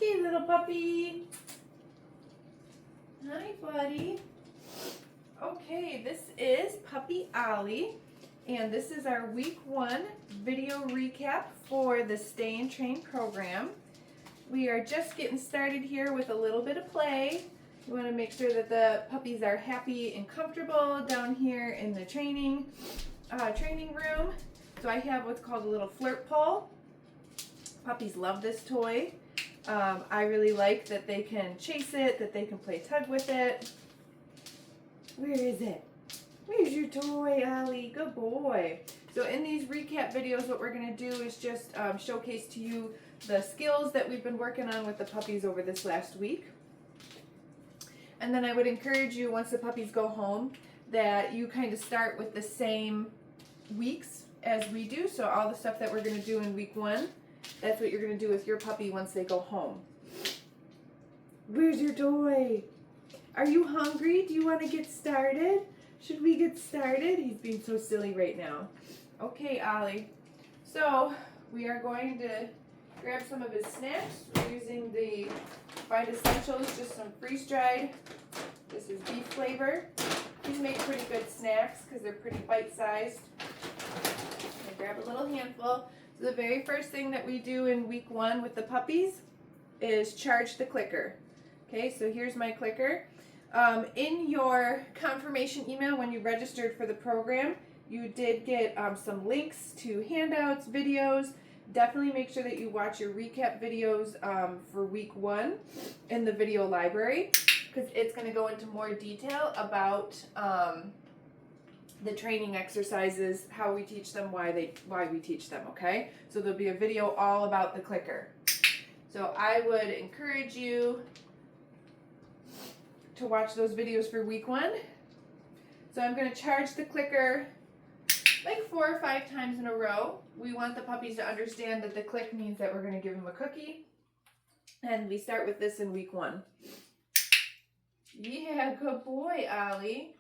Okay, little puppy. Hi, buddy. Okay, this is puppy Ollie, and this is our week 1 video recap for the Stay and Train program. We are just getting started here with a little bit of play. We want to make sure that the puppies are happy and comfortable down here in the training room. So I have what's called a little flirt pole. Puppies love this toy. I really like that they can chase it, that they can play tug with it. Where is it? Where's your toy, Ollie? Good boy. So in these recap videos, what we're going to do is just showcase to you the skills that we've been working on with the puppies over this last week. And then I would encourage you, once the puppies go home, that you kind of start with the same weeks as we do. So all the stuff that we're going to do in week 1, that's what you're going to do with your puppy once they go home. Where's your toy? Are you hungry? Do you want to get started? Should we get started? He's being so silly right now. Okay, Ollie. So we are going to grab some of his snacks. We're using the Find Essentials, just some freeze-dried. This is beef flavor. These make pretty good snacks because they're pretty bite-sized. Grab a little handful. So the very first thing that we do in week 1 with the puppies is charge the clicker. Okay, so here's my clicker. In your confirmation email when you registered for the program, you did get some links to handouts, videos. Definitely make sure that you watch your recap videos for week 1 in the video library, because it's going to go into more detail about the training exercises, how we teach them, why we teach them, okay? So there'll be a video all about the clicker. So I would encourage you to watch those videos for week 1. So I'm going to charge the clicker like 4 or 5 times in a row. We want the puppies to understand that the click means that we're going to give them a cookie. And we start with this in week 1. Yeah, good boy, Ollie.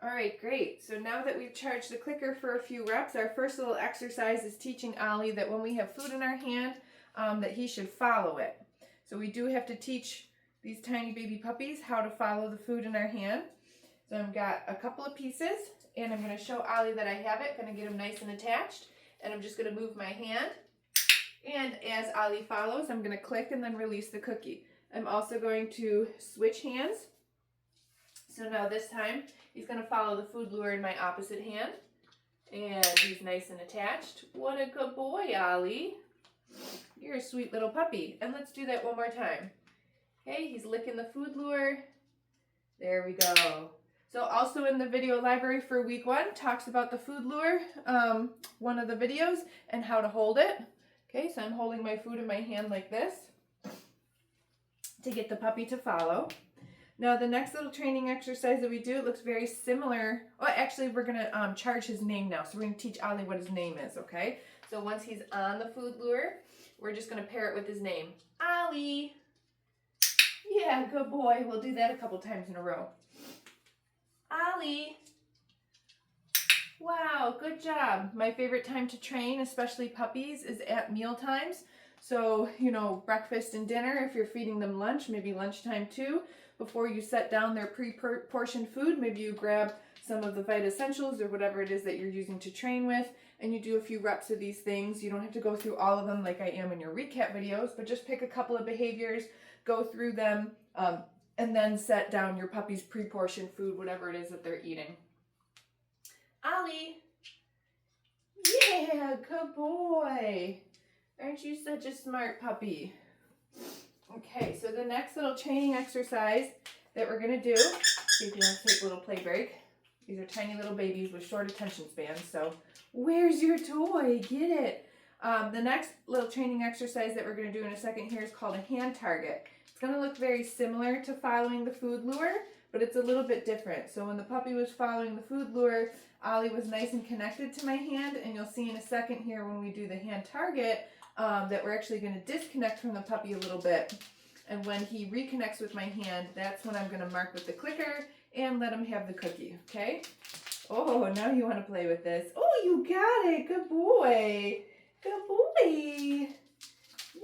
All right, great. So now that we've charged the clicker for a few reps, our first little exercise is teaching Ollie that when we have food in our hand, that he should follow it. So we do have to teach these tiny baby puppies how to follow the food in our hand. So I've got a couple of pieces, and I'm going to show Ollie that I have it. Going to get him nice and attached, and I'm just going to move my hand. And as Ollie follows, I'm going to click and then release the cookie. I'm also going to switch hands. So now this time, he's going to follow the food lure in my opposite hand. And he's nice and attached. What a good boy, Ollie. You're a sweet little puppy. And let's do that one more time. Okay, he's licking the food lure. There we go. So also in the video library for week 1, talks about the food lure, one of the videos, and how to hold it. Okay, so I'm holding my food in my hand like this to get the puppy to follow. Now the next little training exercise that we do, it looks very similar. Oh, actually we're going to charge his name now. So we're going to teach Ollie what his name is, okay? So once he's on the food lure, we're just going to pair it with his name. Ollie. Yeah, good boy. We'll do that a couple times in a row. Ollie. Wow, good job. My favorite time to train, especially puppies, is at meal times. So, you know, breakfast and dinner, if you're feeding them lunch, maybe lunchtime too. Before you set down their pre-portioned food, maybe you grab some of the Vita Essentials or whatever it is that you're using to train with, and you do a few reps of these things. You don't have to go through all of them like I am in your recap videos, but just pick a couple of behaviors, go through them, and then set down your puppy's pre-portioned food, whatever it is that they're eating. Ollie. Yeah, good boy. Aren't you such a smart puppy? Okay, so the next little training exercise that we're going to do, see if you want to take a little play break. These are tiny little babies with short attention spans, so where's your toy? Get it. The next little training exercise that we're going to do in a second here is called a hand target. It's going to look very similar to following the food lure, but it's a little bit different. So when the puppy was following the food lure, Ollie was nice and connected to my hand, and you'll see in a second here when we do the hand target that we're actually going to disconnect from the puppy a little bit. And when he reconnects with my hand, that's when I'm going to mark with the clicker and let him have the cookie, okay? Oh, now you want to play with this. Oh, you got it. Good boy. Good boy.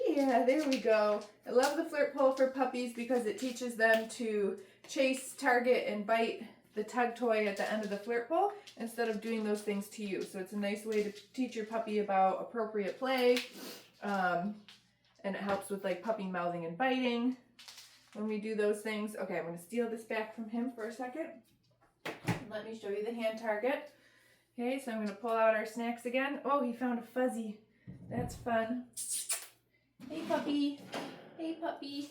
Yeah, there we go. I love the flirt pole for puppies because it teaches them to chase, target, and bite the tug toy at the end of the flirt pole instead of doing those things to you. So it's a nice way to teach your puppy about appropriate play. And it helps with like puppy mouthing and biting when we do those things. Okay, I'm going to steal this back from him for a second. Let me show you the hand target. Okay, so I'm going to pull out our snacks again. Oh, he found a fuzzy. That's fun. Hey, puppy. Hey, puppy.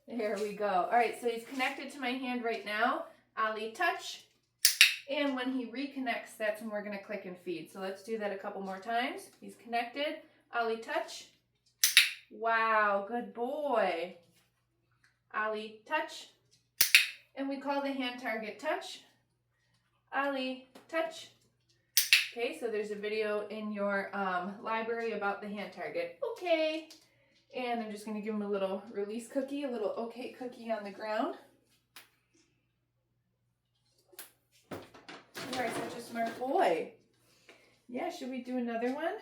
There we go. All right, so he's connected to my hand right now. Ollie, touch. And when he reconnects, that's when we're going to click and feed. So let's do that a couple more times. He's connected. Ollie, touch. Wow, good boy. Ollie, touch. And we call the hand target touch. Ollie, touch. Okay, so there's a video in your library about the hand target. Okay. And I'm just going to give him a little release cookie, a little okay cookie on the ground. You are such a smart boy. Yeah, should we do another one?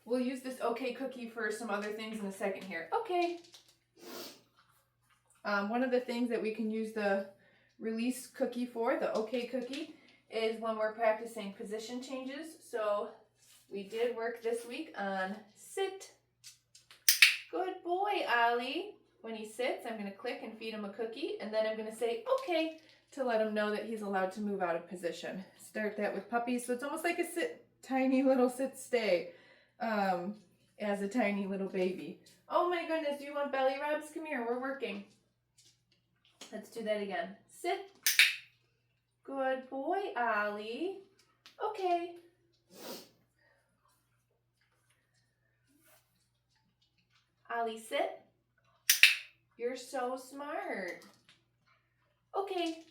We'll use this okay cookie for some other things in a second here. Okay. One of the things that we can use the release cookie for, the okay cookie, is when we're practicing position changes. So we did work this week on sit. Good boy, Ollie. When he sits, I'm going to click and feed him a cookie, and then I'm going to say okay to let him know that he's allowed to move out of position. Start that with puppies. So it's almost like a sit, tiny little sit stay as a tiny little baby. Oh my goodness, do you want belly rubs? Come here, we're working. Let's do that again. Sit. Good boy, Ollie. Okay. Ollie, sit. You're so smart. Okay.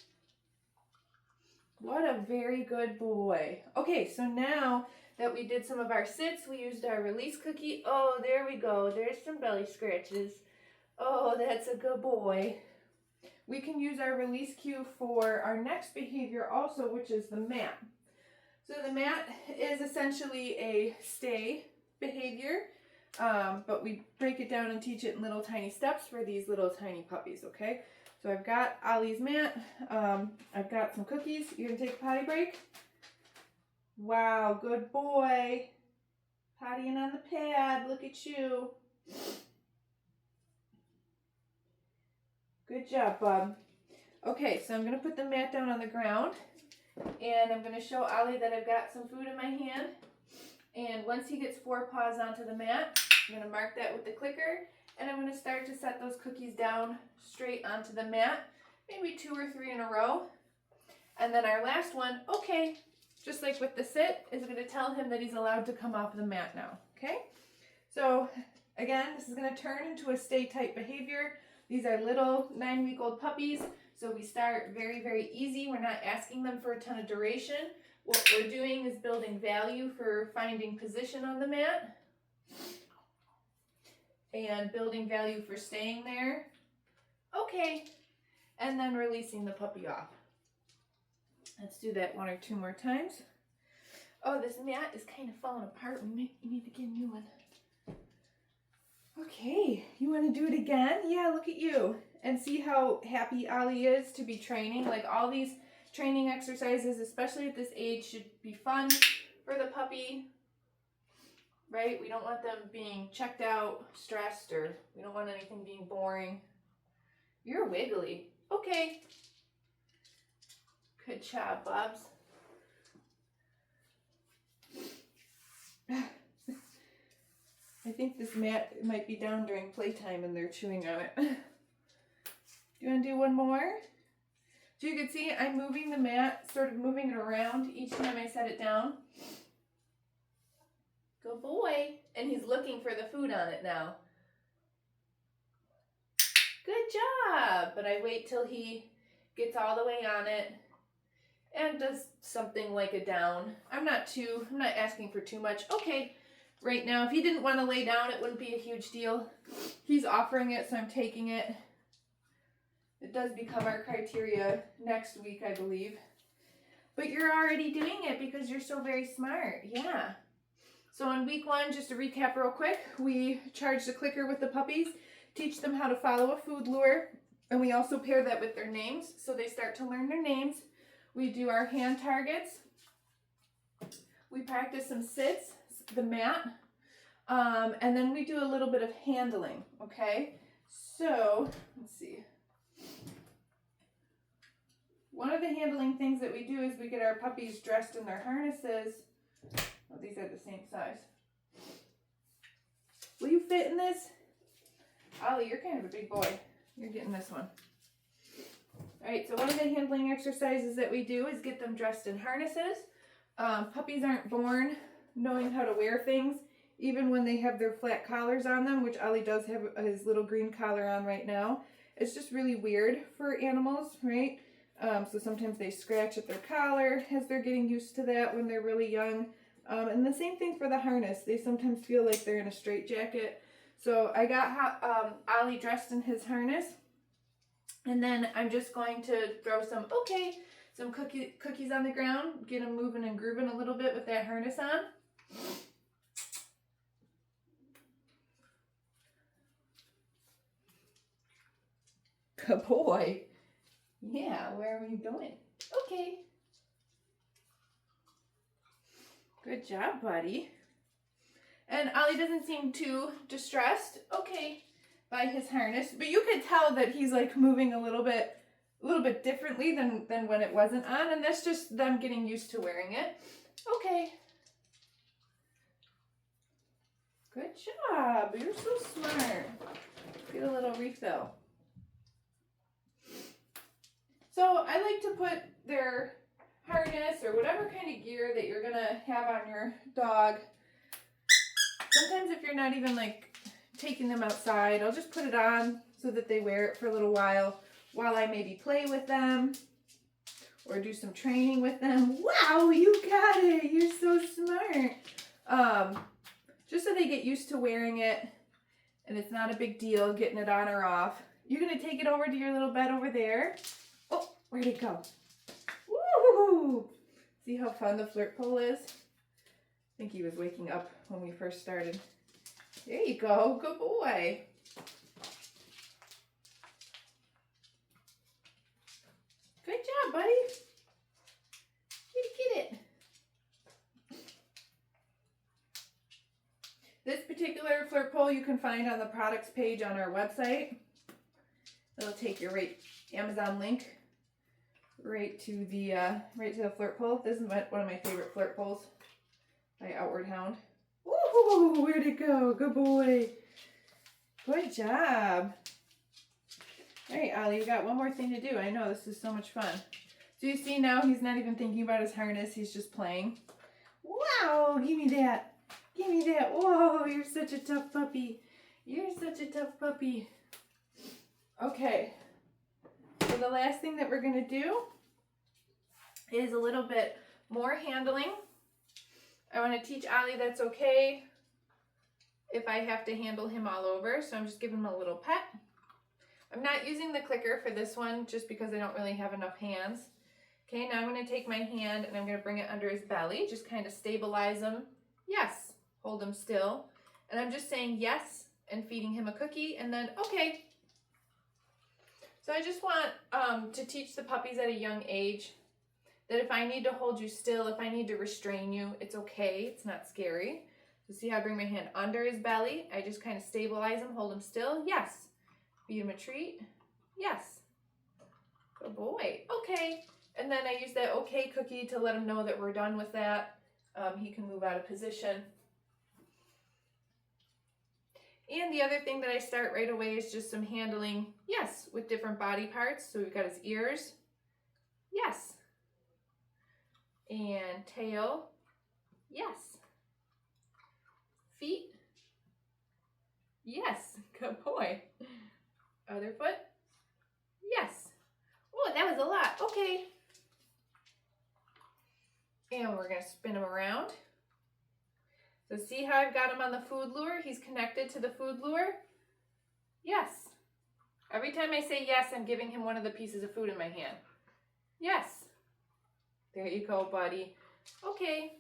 What a very good boy. Okay, so now that we did some of our sits, we used our release cookie. Oh, there we go. There's some belly scratches. Oh, that's a good boy. We can use our release cue for our next behavior also, which is the mat. So the mat is essentially a stay behavior, but we break it down and teach it in little tiny steps for these little tiny puppies, okay? So I've got Ollie's mat. I've got some cookies. You gonna take a potty break? Wow, good boy. Pottying on the pad, look at you. Good job, bub. Okay, so I'm going to put the mat down on the ground, and I'm going to show Ollie that I've got some food in my hand. And once he gets 4 paws onto the mat, I'm going to mark that with the clicker, and I'm going to start to set those cookies down straight onto the mat, maybe 2 or 3 in a row. And then our last one, okay, just like with the sit, is going to tell him that he's allowed to come off the mat now, okay? So again, this is going to turn into a stay type behavior. These are little 9-week-old puppies, so we start very, very easy. We're not asking them for a ton of duration. What we're doing is building value for finding position on the mat and building value for staying there. Okay, and then releasing the puppy off. Let's do that 1 or 2 more times. Oh, this mat is kind of falling apart. We need to get a new one. Okay, you want to do it again? Yeah, look at you. And see how happy Ollie is to be training. Like all these training exercises, especially at this age, should be fun for the puppy, right? We don't want them being checked out, stressed, or we don't want anything being boring. You're wiggly. Okay. Good job, Bubs. I think this mat might be down during playtime and they're chewing on it. Do you want to do one more? So you can see I'm moving the mat, sort of moving it around each time I set it down. Good boy. And he's looking for the food on it now. Good job. But I wait till he gets all the way on it and does something like a down. I'm not asking for too much. Okay. Right now, if he didn't want to lay down, it wouldn't be a huge deal. He's offering it, so I'm taking it. It does become our criteria next week, I believe. But you're already doing it because you're so very smart. Yeah. So in week 1, just to recap real quick, we charge the clicker with the puppies, teach them how to follow a food lure, and we also pair that with their names so they start to learn their names. We do our hand targets. We practice some sits, the mat, and then we do a little bit of handling, okay? So, let's see. One of the handling things that we do is we get our puppies dressed in their harnesses. Oh, these are the same size. Will you fit in this? Ollie, you're kind of a big boy. You're getting this one. All right, so one of the handling exercises that we do is get them dressed in harnesses. Puppies aren't born knowing how to wear things, even when they have their flat collars on them, which Ollie does have his little green collar on right now. It's just really weird for animals, right? So sometimes they scratch at their collar as they're getting used to that when they're really young. And the same thing for the harness. They sometimes feel like they're in a straitjacket. So I got Ollie dressed in his harness. And then I'm just going to throw some cookies on the ground, get him moving and grooving a little bit with that harness on. Good boy. Yeah, where are we going? Okay. Good job, buddy. And Ollie doesn't seem too distressed, by his harness, but you could tell that he's like moving a little bit differently than when it wasn't on, and that's just them getting used to wearing it. Okay. Good job. You're so smart. Get a little refill. So I like to put their harness or whatever kind of gear that you're gonna have on your dog. Sometimes if you're not even like taking them outside, I'll just put it on so that they wear it for a little while I maybe play with them or do some training with them. Wow, you got it. You're so smart. Just so they get used to wearing it and it's not a big deal getting it on or off. You're gonna take it over to your little bed over there. Oh, where'd it go? Woo! See how fun the flirt pole is? I think he was waking up when we first started. There you go. Good boy. Good job, buddy. Get it. This particular flirt pole you can find on the products page on our website. It'll take your Amazon link right to the flirt pole. This is one of my favorite flirt poles by Outward Hound. Ooh, where'd it go? Good boy. Good job. All right, Ollie, you got one more thing to do. I know, this is so much fun. So you see now he's not even thinking about his harness. He's just playing. Wow, give me that. Give me that. Whoa, you're such a tough puppy. You're such a tough puppy. Okay. So the last thing that we're going to do is a little bit more handling. I want to teach Ollie that's okay if I have to handle him all over. So I'm just giving him a little pet. I'm not using the clicker for this one just because I don't really have enough hands. Okay, now I'm going to take my hand and I'm going to bring it under his belly. Just kind of stabilize him. Yes. Hold him still. And I'm just saying yes and feeding him a cookie and then okay. So I just want to teach the puppies at a young age that if I need to hold you still, if I need to restrain you, it's okay. It's not scary. So see how I bring my hand under his belly? I just kind of stabilize him, hold him still. Yes. Feed him a treat. Yes. Good boy. Okay. And then I use that okay cookie to let him know that we're done with that. He can move out of position. And the other thing that I start right away is just some handling, yes, with different body parts. So we've got his ears. Yes. And tail, yes. Feet, yes. Good boy. Other foot, yes. Oh, that was a lot. Okay. And we're going to spin him around. So see how I've got him on the food lure? He's connected to the food lure. Yes. Every time I say yes, I'm giving him one of the pieces of food in my hand. Yes. There you go, buddy. Okay.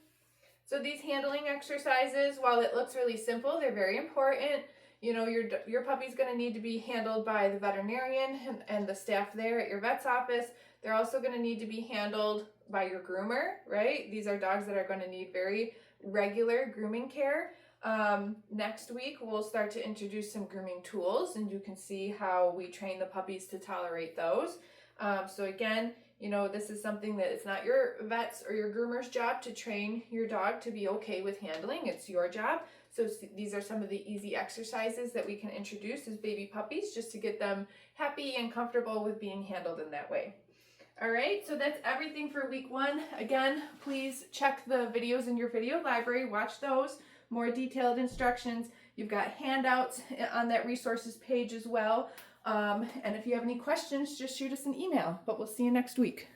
So these handling exercises, while it looks really simple, they're very important. You know, your puppy's going to need to be handled by the veterinarian and the staff there at your vet's office. They're also going to need to be handled by your groomer, right? These are dogs that are going to need very regular grooming care. Next week, we'll start to introduce some grooming tools, and you can see how we train the puppies to tolerate those. So again, you know, this is something that it's not your vet's or your groomer's job to train your dog to be okay with handling. It's your job. So these are some of the easy exercises that we can introduce as baby puppies just to get them happy and comfortable with being handled in that way. All right, so that's everything for week 1. Again, please check the videos in your video library. Watch those. More detailed instructions. You've got handouts on that resources page as well. And if you have any questions, just shoot us an email. But we'll see you next week.